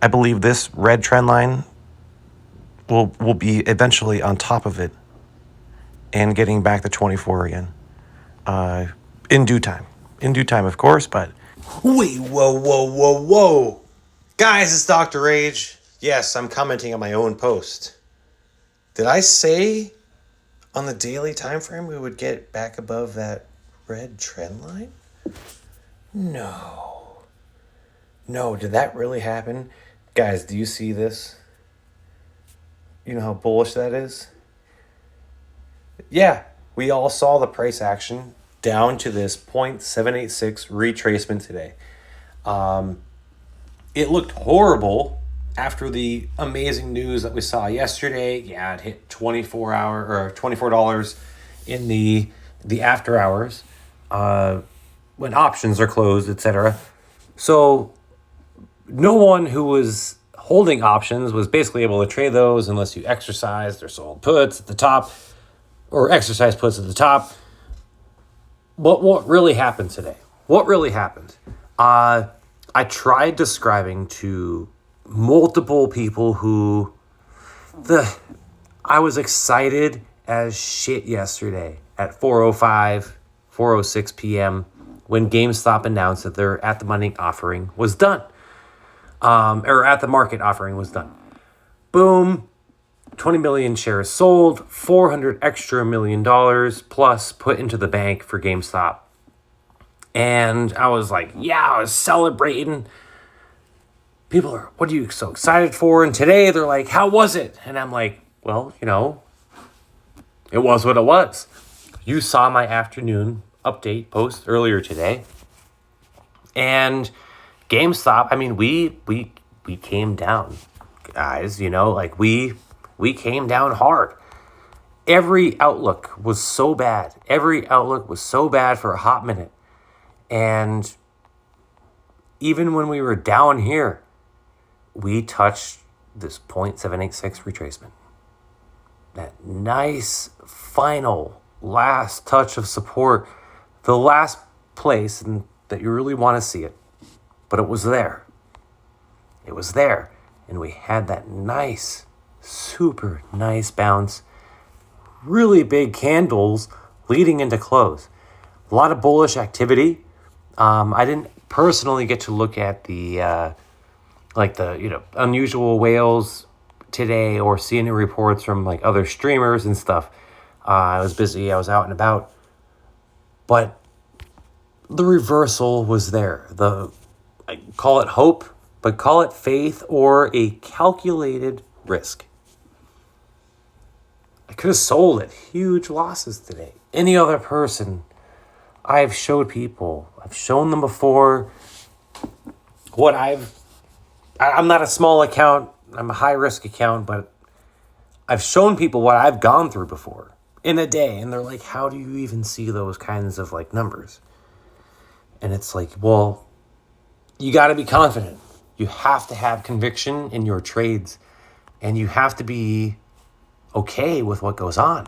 I believe this red trend line will be eventually on top of it and getting back to 24 again. In due time. In due time, of course, but... Wait, whoa. Guys, it's Dr. Rage. Yes, I'm commenting on my own post. Did I say on the daily time frame we would get back above that red trend line? No, did that really happen? Guys, do you see this? You know how bullish that is? Yeah, we all saw the price action down to this 0.786 retracement today. It looked horrible after the amazing news that we saw yesterday. Yeah, it hit $24 in the after hours when options are closed, etc. So no one who was holding options was basically able to trade those unless you exercised or sold puts at the top or exercise puts at the top. What really happened today? What really happened? I tried describing to multiple people who I was excited as shit yesterday at 4:06 p.m. when GameStop announced that their at the money offering was done. Or at the market offering was done. Boom. 20 million shares sold, $400 extra million plus put into the bank for GameStop. And I was like, yeah, I was celebrating. People are, what are you so excited for? And today they're like, how was it? And I'm like, well, it was what it was. You saw my afternoon update post earlier today. And GameStop, I mean, we came down, guys, we came down hard. Every outlook was so bad. Every outlook was so bad for a hot minute. And even when we were down here, we touched this 0.786 retracement. That nice final last touch of support, the last place that you really want to see it. But it was there. It was there. And we had that nice, super nice bounce. Really big candles leading into close. A lot of bullish activity. I didn't personally get to look at the unusual whales today or see any reports from like other streamers and stuff. I was busy. I was out and about. But the reversal was there. I call it hope, but call it faith or a calculated risk. I could have sold at huge losses today. Any other person, I've shown them before I'm not a small account, I'm a high risk account, but I've shown people what I've gone through before in a day. And they're like, how do you even see those kinds of like numbers? And it's like, well, you got to be confident. You have to have conviction in your trades and you have to be okay with what goes on,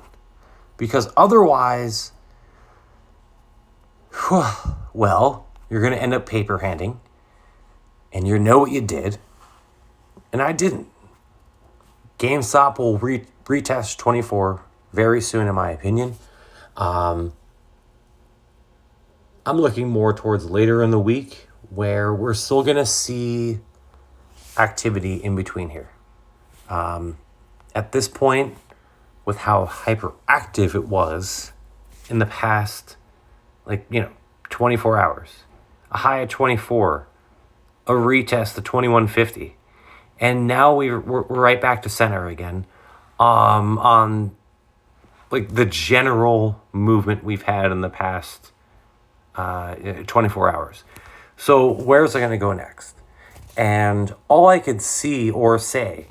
because otherwise, well, you're going to end up paper handing and you know what you did. And I didn't. GameStop will retest 24 very soon, in my opinion. I'm looking more towards later in the week where we're still going to see activity in between here. At this point, with how hyperactive it was in the past, 24 hours, a high of 24, a retest of 2150, and now we're right back to center again, on like the general movement we've had in the past 24 hours. So where's it going to go next? And all I could see or say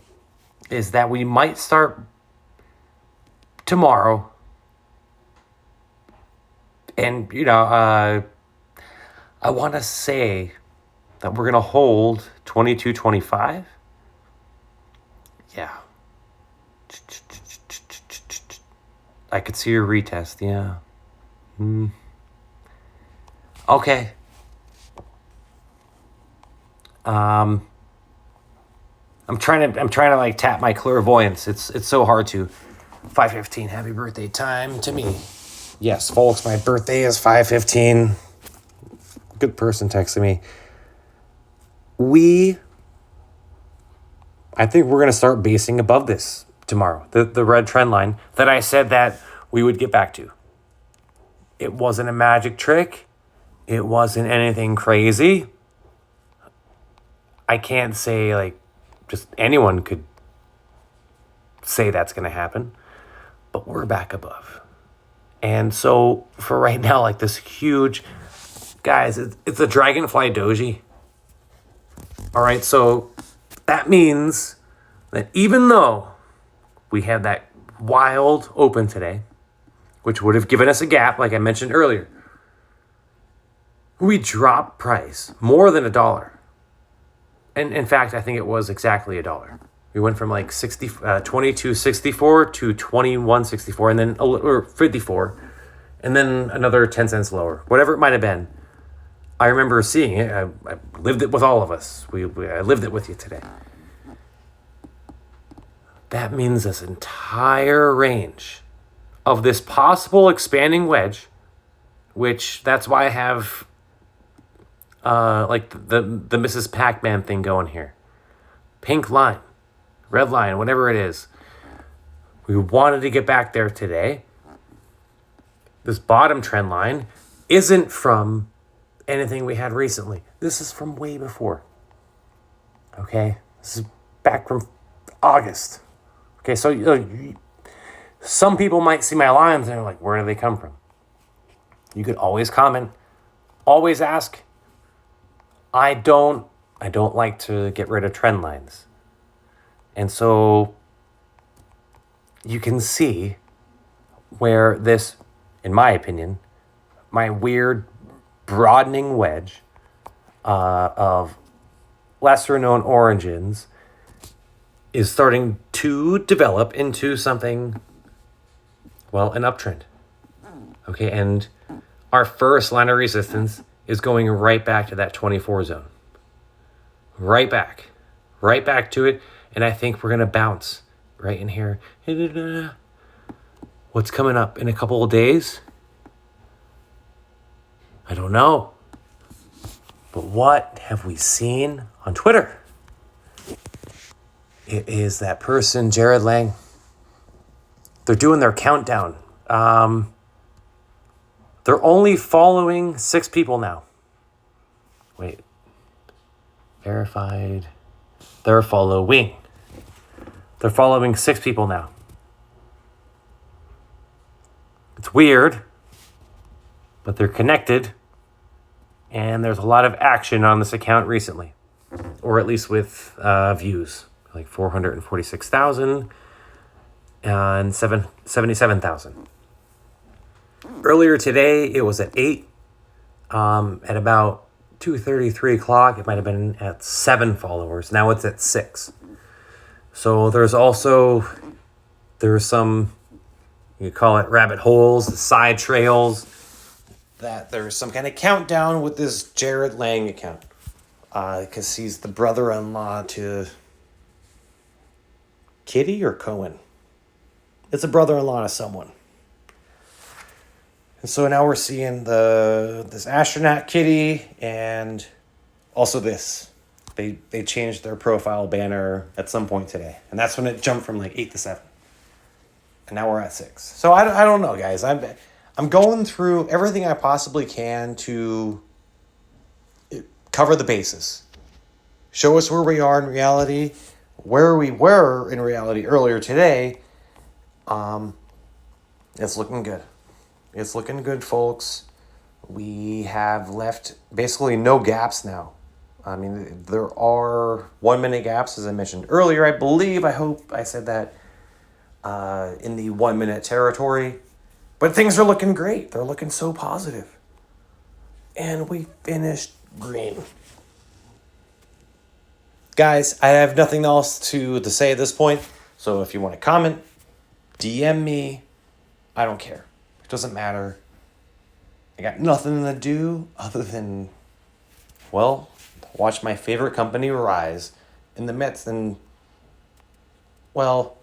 is that we might start tomorrow. And, I want to say that we're going to hold 22.25. Yeah. I could see your retest, yeah. Okay. I'm trying to like tap my clairvoyance. It's so hard to. 5:15. Happy birthday time to me. Yes, folks, my birthday is 5:15. Good person texting me. I think we're gonna start basing above this tomorrow. The red trend line that I said that we would get back to. It wasn't a magic trick. It wasn't anything crazy. I can't say like just anyone could say that's going to happen, but we're back above. And so for right now, like this huge, guys, it's a Dragonfly Doji. All right, so that means that even though we had that wild open today, which would have given us a gap, like I mentioned earlier, we dropped price more than $1. And in fact, I think it was exactly $1. We went from like 22.64 to 21.64, and then or 54, and then another 10 cents lower, whatever it might have been. I remember seeing it. I lived it with all of us. I lived it with you today. That means this entire range of this possible expanding wedge, which that's why I have like the Mrs. Pac-Man thing going here. Pink line, red line, whatever it is. We wanted to get back there today. This bottom trend line isn't from anything we had recently. This is from way before. Okay? This is back from August. Okay, so some people might see my lines and they're like, where do they come from? You could always comment, always ask. I don't like to get rid of trend lines. And so you can see where this, in my opinion, my weird broadening wedge of lesser known origins is starting to develop into something, well, an uptrend. Okay, and our first line of resistance is going right back to that 24 zone. Right back to it. And I think we're going to bounce right in here. What's coming up in a couple of days? I don't know. But what have we seen on Twitter? It is that person, Jared Lang. They're doing their countdown. They're only following 6 people now. Wait. Verified. They're following 6 people now. It's weird, but they're connected. And there's a lot of action on this account recently. Or at least with views. Like 446,000 and 77,000. Earlier today, it was at 8. At about 2:30, 3 o'clock, it might have been at 7 followers. Now it's at 6. So there's some, you call it rabbit holes, side trails, that there's some kind of countdown with this Jared Lang account. Because he's the brother-in-law to Kitty or Cohen. It's a brother-in-law to someone. And so now we're seeing this astronaut kitty and also this. They changed their profile banner at some point today. And that's when it jumped from like 8 to 7. And now we're at 6. So I don't know, guys. I'm going through everything I possibly can to cover the bases. Show us where we are in reality, where we were in reality earlier today. It's looking good. It's looking good, folks. We have left basically no gaps now. I mean, there are 1-minute gaps, as I mentioned earlier. I hope I said that in the 1-minute territory. But things are looking great. They're looking so positive. And we finished green. Guys, I have nothing else to say at this point. So if you want to comment, DM me. I don't care. It doesn't matter. I got nothing to do other than, well, watch my favorite company rise in the midst. And Well,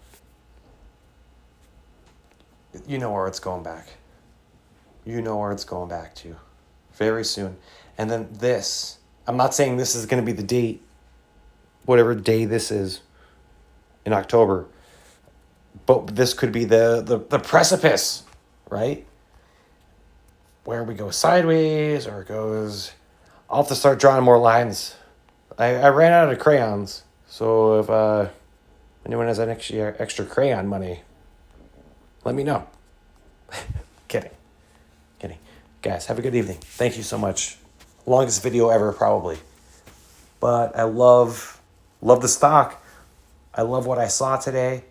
you know where it's going back. You know where it's going back to very soon. And then this, I'm not saying this is going to be the date, whatever day this is in October, but this could be the precipice, right? Where we go sideways or it goes, I'll have to start drawing more lines. I ran out of crayons. So if anyone has an extra crayon money, let me know. Kidding. Guys, have a good evening. Thank you so much. Longest video ever, probably. But I love the stock. I love what I saw today.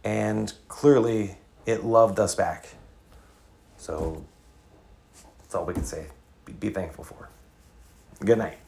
And clearly, it loved us back. So that's all we can say. Be thankful for. Good night.